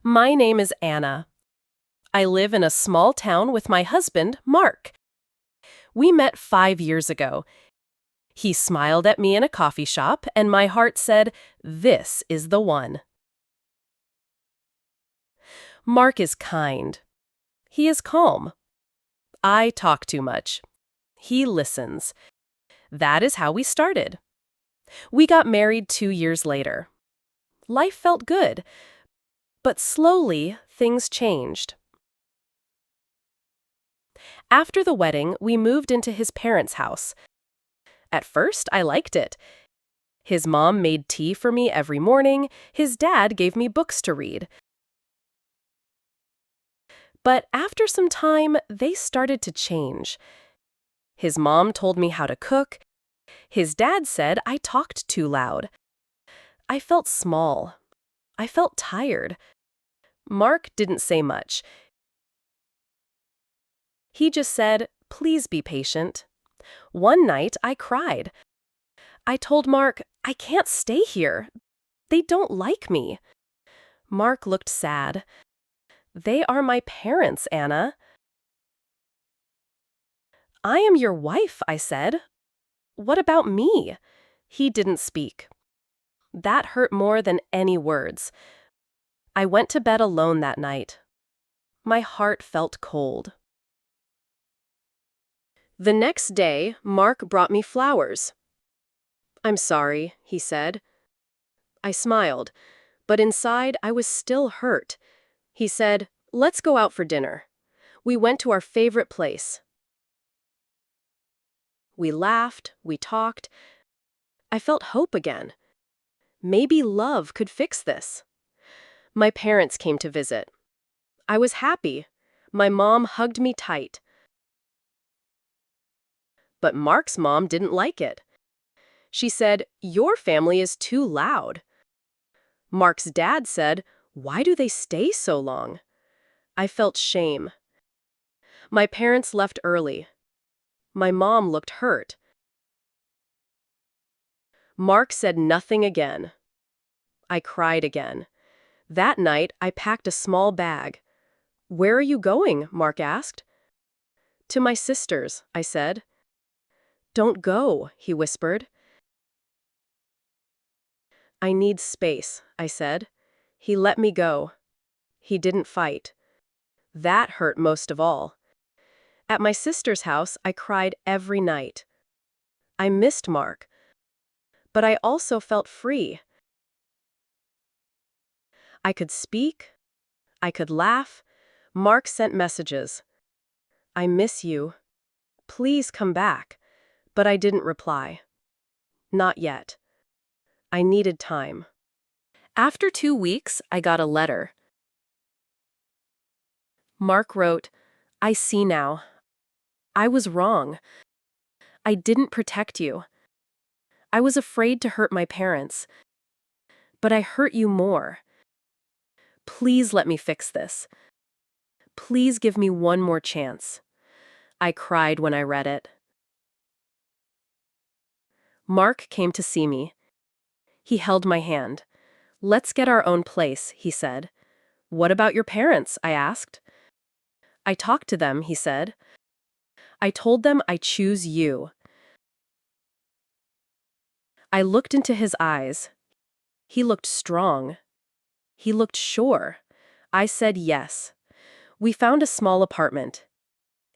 My name is Anna. I live in a small town with my husband, Mark. We met 5 years ago. He smiled at me in a coffee shop, and my heart said, "This is the one." Mark is kind. He is calm. I talk too much. He listens. That is how we started. We got married 2 years later. Life felt good, but slowly things changed. After the wedding, we moved into his parents' house. At first, I liked it. His mom made tea for me every morning. His dad gave me books to read. But after some time, they started to change. His mom told me how to cook. His dad said I talked too loud. I felt small. I felt tired. Mark didn't say much. He just said, "Please be patient." One night, I cried. I told Mark, "I can't stay here. They don't like me." Mark looked sad. "They are my parents, Anna." "I am your wife," I said. "What about me?" He didn't speak. That hurt more than any words. I went to bed alone that night. My heart felt cold. The next day, Mark brought me flowers. "I'm sorry," he said. I smiled, but inside I was still hurt. He said, "Let's go out for dinner." We went to our favorite place. We laughed, we talked. I felt hope again. Maybe love could fix this. My parents came to visit. I was happy. My mom hugged me tight. But Mark's mom didn't like it. She said, "Your family is too loud." Mark's dad said, "Why do they stay so long?" I felt shame. My parents left early. My mom looked hurt. Mark said nothing again. I cried again. That night, I packed a small bag. "Where are you going?" Mark asked. "To my sister's," I said. "Don't go," he whispered. "I need space," I said. He let me go. He didn't fight. That hurt most of all. At my sister's house, I cried every night. I missed Mark, but I also felt free. I could speak. I could laugh. Mark sent messages. "I miss you. Please come back." But I didn't reply. Not yet. I needed time. After 2 weeks, I got a letter. Mark wrote, "I see now. I was wrong. I didn't protect you. I was afraid to hurt my parents. But I hurt you more. Please let me fix this. Please give me one more chance." I cried when I read it. Mark came to see me. He held my hand. "Let's get our own place," he said. "What about your parents?" I asked. "I talked to them," he said. "I told them I choose you." I looked into his eyes. He looked strong. He looked sure. I said yes. We found a small apartment.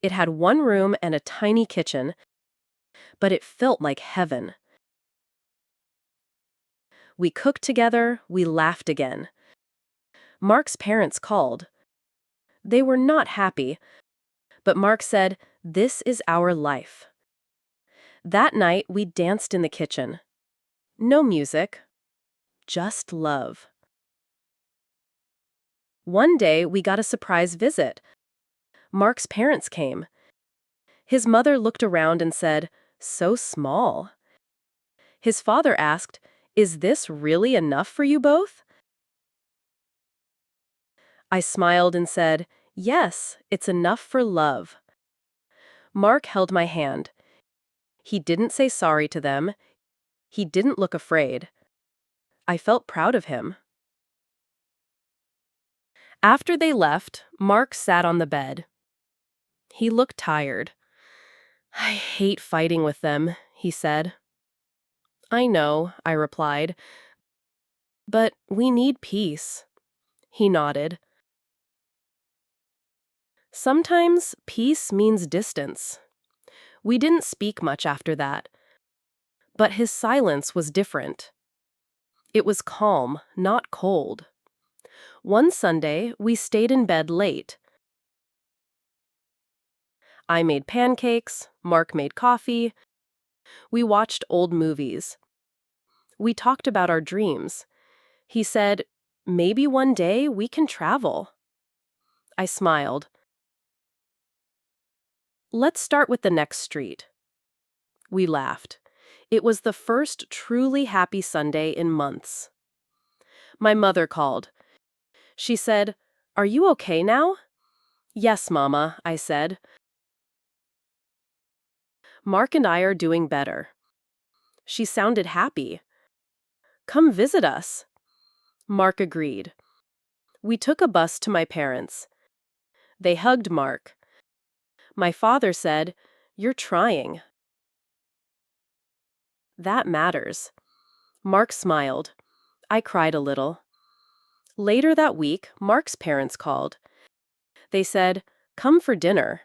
It had one room and a tiny kitchen, but it felt like heaven. We cooked together, we laughed again. Mark's parents called. They were not happy, but Mark said, "This is our life." That night, we danced in the kitchen. No music, just love. One day, we got a surprise visit. Mark's parents came. His mother looked around and said, "So small." His father asked, "Is this really enough for you both?" I smiled and said, "Yes, it's enough for love." Mark held my hand. He didn't say sorry to them. He didn't look afraid. I felt proud of him. After they left, Mark sat on the bed. He looked tired. I hate fighting with them, he said. I know, I replied, but we need peace. He nodded. Sometimes peace means distance. We didn't speak much after that, but his silence was different. It was calm, not cold. One Sunday, we stayed in bed late. I made pancakes, Mark made coffee. We watched old movies. We talked about our dreams. He said, maybe one day we can travel. I smiled. Let's start with the next street. We laughed. It was the first truly happy Sunday in months. My mother called. She said, "Are you okay now?" "Yes, Mama," I said. "Mark and I are doing better." She sounded happy. "Come visit us." Mark agreed. We took a bus to my parents. They hugged Mark. My father said, "You're trying." That matters. Mark smiled. I cried a little. Later that week, Mark's parents called. They said, "Come for dinner."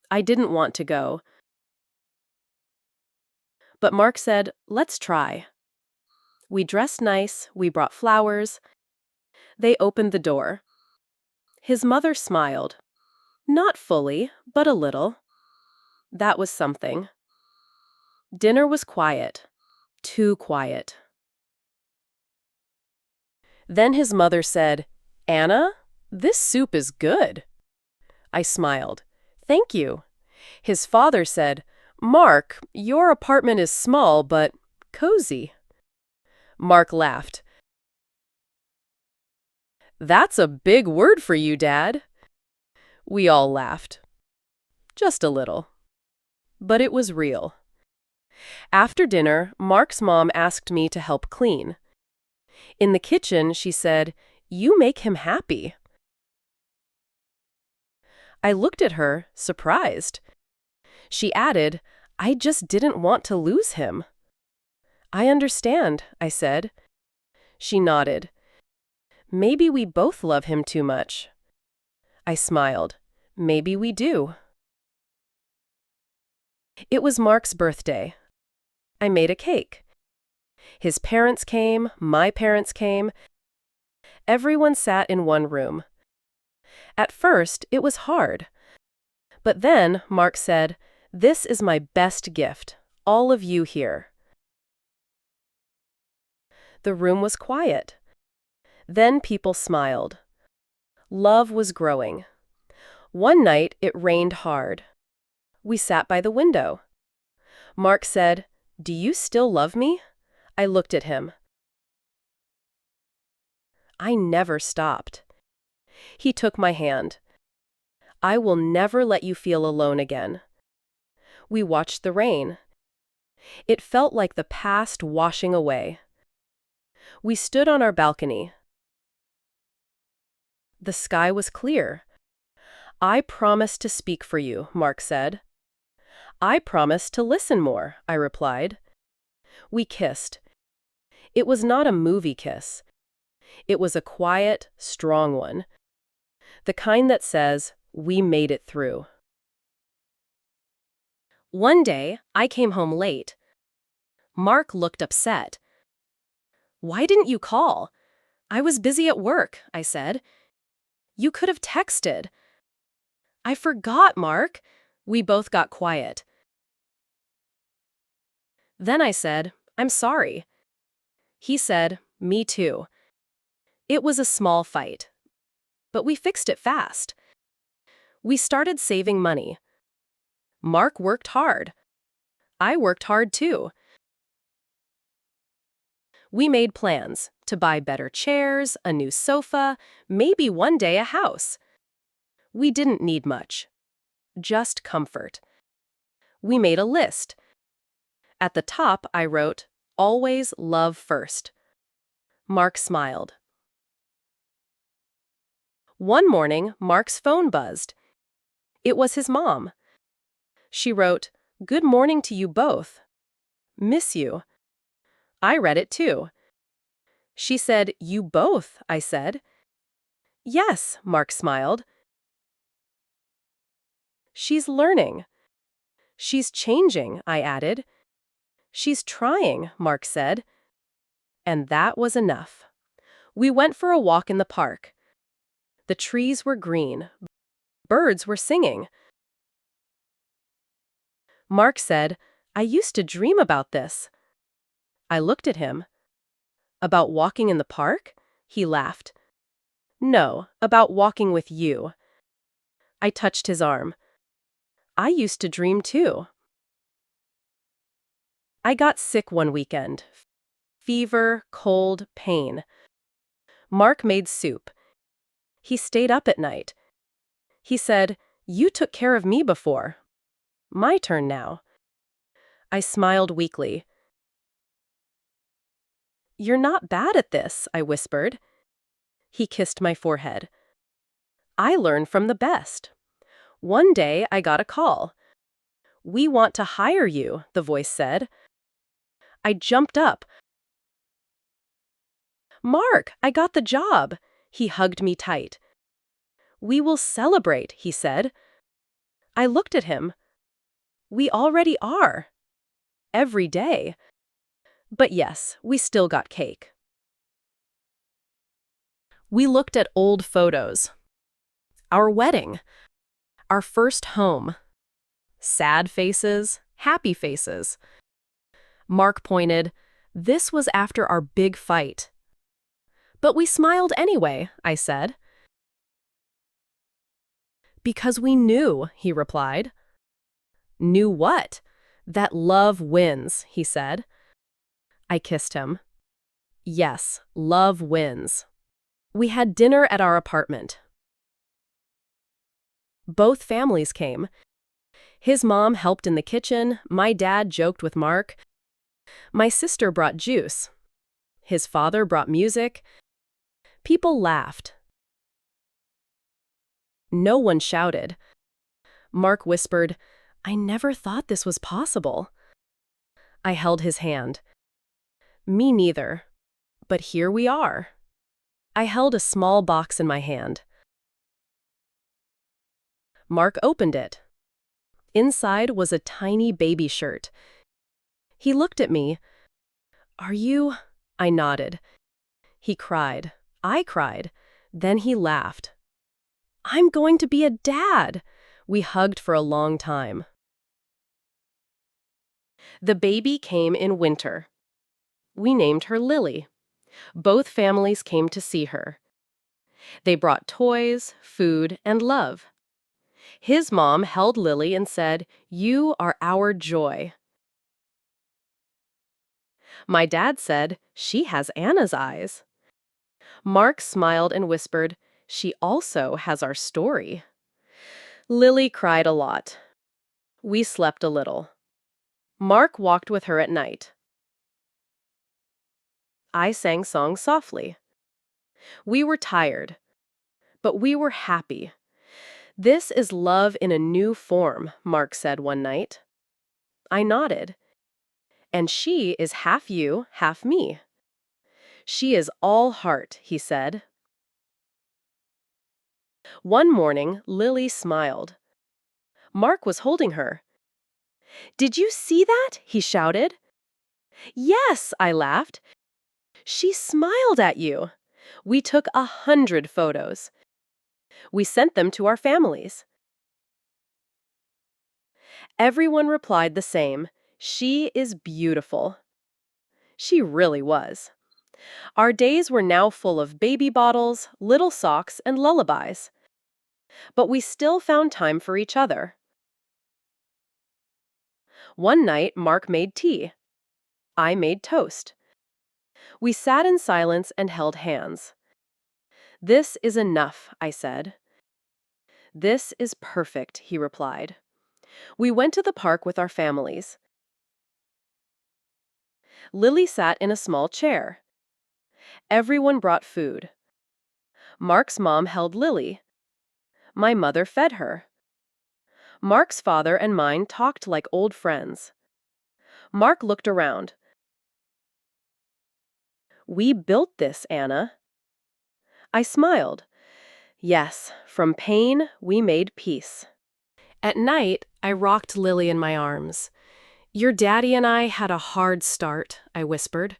I didn't want to go, but Mark said, "Let's try." We dressed nice, we brought flowers. They opened the door. His mother smiled. Not fully, but a little. That was something. Dinner was quiet. Too quiet. Then his mother said, "Anna, this soup is good." I smiled. "Thank you." His father said, "Mark, your apartment is small, but cozy." Mark laughed. "That's a big word for you, Dad." We all laughed. Just a little. But it was real. After dinner, Mark's mom asked me to help clean. In the kitchen, she said, "You make him happy." I looked at her, surprised. She added, "I just didn't want to lose him." "I understand," I said. She nodded. "Maybe we both love him too much." I smiled. "Maybe we do." It was Mark's birthday. I made a cake. His parents came, my parents came. Everyone sat in one room. At first, it was hard. But then, Mark said, "This is my best gift, all of you here." The room was quiet. Then people smiled. Love was growing. One night, it rained hard. We sat by the window. Mark said, "Do you still love me?" I looked at him. I never stopped. He took my hand. "I will never let you feel alone again." We watched the rain. It felt like the past washing away. We stood on our balcony. The sky was clear. "I promise to speak for you," Mark said. "I promise to listen more," I replied. We kissed. It was not a movie kiss. It was a quiet, strong one. The kind that says, "We made it through." One day, I came home late. Mark looked upset. "Why didn't you call?" "I was busy at work," I said. "You could have texted." "I forgot, Mark." We both got quiet. Then I said, "I'm sorry." He said, "Me too." It was a small fight, but we fixed it fast. We started saving money. Mark worked hard. I worked hard too. We made plans to buy better chairs, a new sofa, maybe one day a house. We didn't need much, just comfort. We made a list. At the top, I wrote, "Always love first." Mark smiled. One morning, Mark's phone buzzed. It was his mom. She wrote, "Good morning to you both. Miss you." I read it too. She said, "You both," I said. "Yes," Mark smiled. "She's learning." "She's changing," I added. "She's trying," Mark said. And that was enough. We went for a walk in the park. The trees were green. Birds were singing. Mark said, "I used to dream about this." I looked at him. "About walking in the park?" He laughed. "No, about walking with you." I touched his arm. "I used to dream too." I got sick one weekend. Fever, cold, pain. Mark made soup. He stayed up at night. He said, "You took care of me before. My turn now." I smiled weakly. "You're not bad at this," I whispered. He kissed my forehead. "I learn from the best." One day I got a call. "We want to hire you," the voice said. I jumped up. "Mark, I got the job." He hugged me tight. "We will celebrate," he said. I looked at him. "We already are. Every day." But yes, we still got cake. We looked at old photos. Our wedding. Our first home. Sad faces, happy faces. Mark pointed, "This was after our big fight." "But we smiled anyway," I said. "Because we knew," he replied. "Knew what?" "That love wins," he said. I kissed him. Yes, love wins. We had dinner at our apartment. Both families came. His mom helped in the kitchen, my dad joked with Mark. My sister brought juice. His father brought music. People laughed. No one shouted. Mark whispered, "I never thought this was possible." I held his hand. "Me neither. But here we are." I held a small box in my hand. Mark opened it. Inside was a tiny baby shirt. He looked at me. "Are you?" I nodded. He cried. I cried. Then he laughed. "I'm going to be a dad." We hugged for a long time. The baby came in winter. We named her Lily. Both families came to see her. They brought toys, food, and love. His mom held Lily and said, "You are our joy." My dad said, "She has Anna's eyes." Mark smiled and whispered, "She also has our story." Lily cried a lot. We slept a little. Mark walked with her at night. I sang songs softly. We were tired, but we were happy. "This is love in a new form," Mark said one night. I nodded. "And she is half you, half me." "She is all heart," he said. One morning, Lily smiled. Mark was holding her. "Did you see that?" he shouted. "Yes," I laughed. "She smiled at you." We took 100 photos. We sent them to our families. Everyone replied the same. "She is beautiful." She really was. Our days were now full of baby bottles, little socks, and lullabies. But we still found time for each other. One night, Mark made tea. I made toast. We sat in silence and held hands. "This is enough," I said. "This is perfect," he replied. We went to the park with our families. Lily sat in a small chair. Everyone brought food. Mark's mom held Lily. My mother fed her. Mark's father and mine talked like old friends. Mark looked around. We built this, Anna. I smiled. Yes, from pain, we made peace. At night, I rocked Lily in my arms. Your daddy and I had a hard start, I whispered.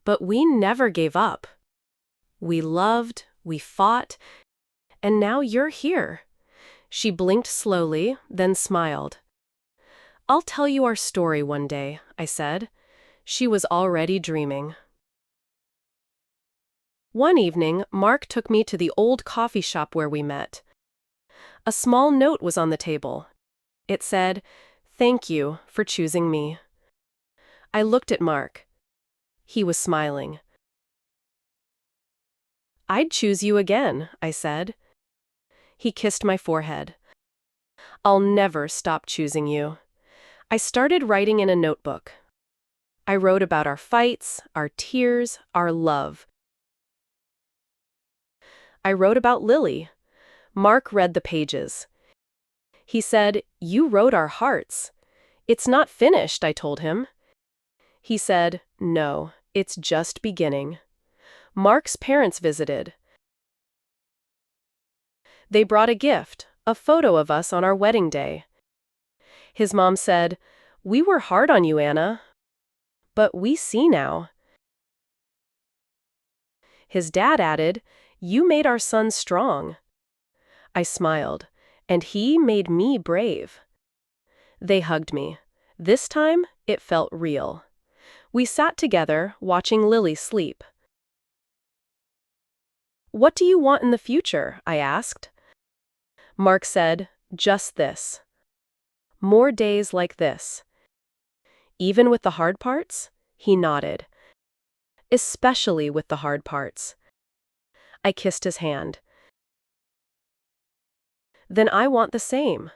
But we never gave up. We loved, we fought, and now you're here. She blinked slowly, then smiled. I'll tell you our story one day, I said. She was already dreaming. One evening, Mark took me to the old coffee shop where we met. A small note was on the table. It said, "Thank you for choosing me." I looked at Mark. He was smiling. I'd choose you again, I said. He kissed my forehead. I'll never stop choosing you. I started writing in a notebook. I wrote about our fights, our tears, our love. I wrote about Lily. Mark read the pages. He said, "You wrote our hearts." "It's not finished," I told him. He said, "No, it's just beginning." Mark's parents visited. They brought a gift, a photo of us on our wedding day. His mom said, "We were hard on you, Anna, but we see now." His dad added, "You made our son strong." I smiled, and he made me brave. They hugged me. This time, it felt real. We sat together, watching Lily sleep. "What do you want in the future?" I asked. Mark said, "Just this. More days like this." Even with the hard parts? He nodded. Especially with the hard parts. I kissed his hand. Then I want the same.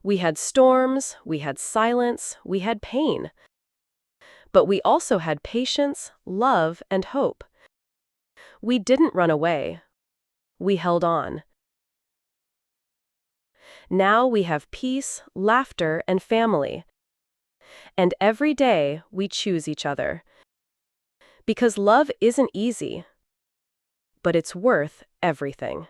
We had storms, we had silence, we had pain. But we also had patience, love, and hope. We didn't run away. We held on. Now we have peace, laughter, and family. And every day we choose each other. Because love isn't easy, but it's worth everything.